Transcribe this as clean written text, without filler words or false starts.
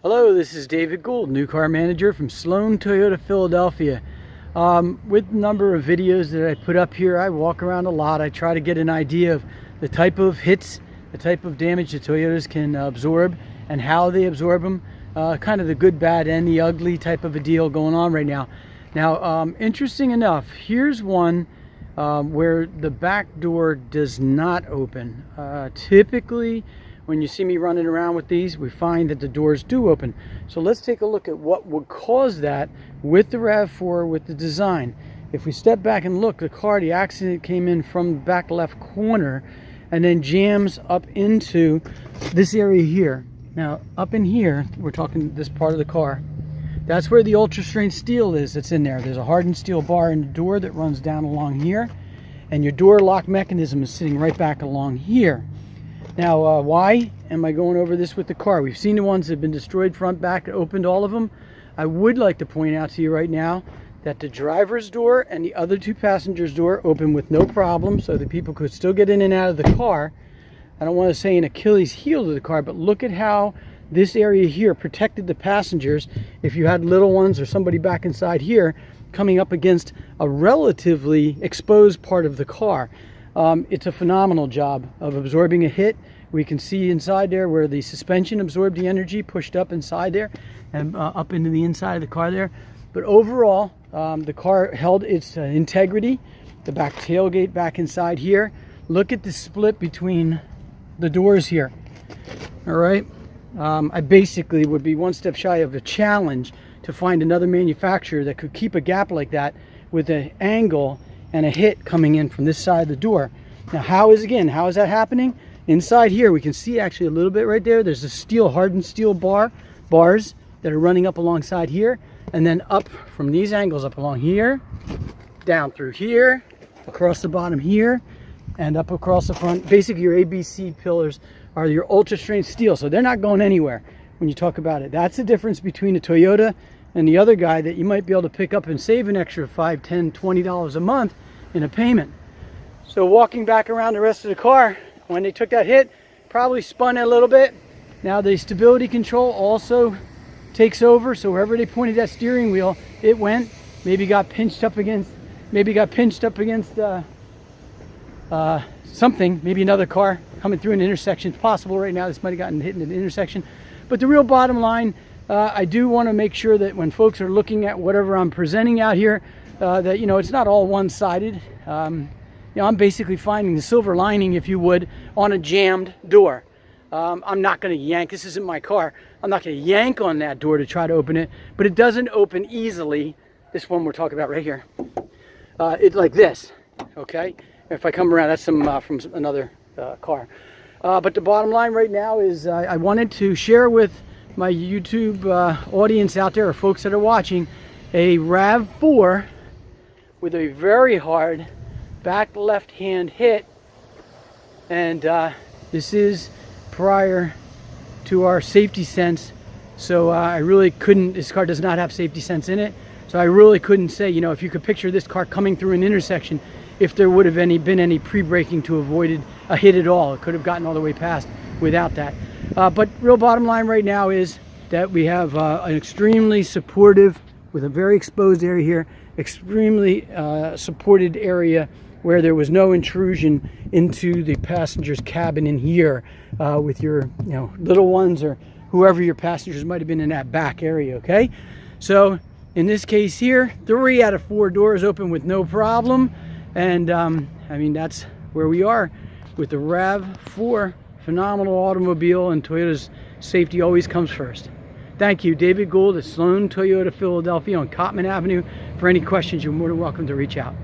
Hello, this is David Gould, new car manager from Sloane Toyota Philadelphia. With the number of videos that I put up here, I walk around a lot. I try to get an idea of the type of hits, the type of damage that Toyotas can absorb and how they absorb them. Kind of the good, bad, and the ugly type of a deal going on right now. Now, interesting enough, here's one where the back door does not open. Typically, when you see me running around with these, we find that the doors do open. So let's take a look at what would cause that with the RAV4, with the design. If we step back and look, the accident came in from the back left corner and then jams up into this area here. Now, up in here, we're talking this part of the car. That's where the ultra strength steel is that's in there. There's a hardened steel bar in the door that runs down along here, and your door lock mechanism is sitting right back along here. Now, why am I going over this with the car? We've seen the ones that have been destroyed front, back, opened all of them. I would like to point out to you right now that the driver's door and the other two passengers' door open with no problem, so that people could still get in and out of the car. I don't want to say an Achilles heel to the car, but look at how this area here protected the passengers. If you had little ones or somebody back inside here coming up against a relatively exposed part of the car. It's a phenomenal job of absorbing a hit. We can see inside there where the suspension absorbed the energy, pushed up inside there and up into the inside of the car there. But overall, the car held its integrity. The back tailgate back inside here. Look at the split between the doors here. All right. I basically would be one step shy of a challenge to find another manufacturer that could keep a gap like that with an angle and a hit coming in from this side of the door. Now, how is that happening? Inside here, we can see actually a little bit right there. There's a hardened steel bars that are running up alongside here, and then up from these angles up along here, down through here, across the bottom here, and up across the front. Basically, your ABC pillars are your ultra strength steel, so they're not going anywhere when you talk about it. That's the difference between a Toyota and the other guy that you might be able to pick up and save an extra $5, $10, $20 a month in a payment. So walking back around the rest of the car, when they took that hit, probably spun a little bit. Now the stability control also takes over, so wherever they pointed that steering wheel, it went. Maybe got pinched up against something, maybe another car coming through an intersection. It's possible right now this might have gotten hit in an intersection. But the real bottom line, I do want to make sure that when folks are looking at whatever I'm presenting out here, that it's not all one-sided. I'm basically finding the silver lining, if you would, on a jammed door. I'm not going to yank. This isn't my car. I'm not going to yank on that door to try to open it, but it doesn't open easily. This one we're talking about right here. It's like this. Okay. If I come around, that's some from another car. But the bottom line right now is I wanted to share with my YouTube audience out there, or folks that are watching, a RAV4 with a very hard back left hand hit, and this is prior to our safety sense, so I really couldn't, this car does not have safety sense in it, so I really couldn't say, if you could picture this car coming through an intersection, if there would have been any pre-braking to avoid a hit at all. It could have gotten all the way past without that. But real bottom line right now is that we have an extremely supportive, with a very exposed area here, extremely supported area where there was no intrusion into the passenger's cabin in here with your little ones or whoever your passengers might have been in that back area. Okay, so in this case here, 3 out of 4 doors open with no problem. And that's where we are with the RAV4. Phenomenal automobile, and Toyota's safety always comes first. Thank you, David Gould at Sloane Toyota Philadelphia on Cottman Avenue. For any questions, you're more than welcome to reach out.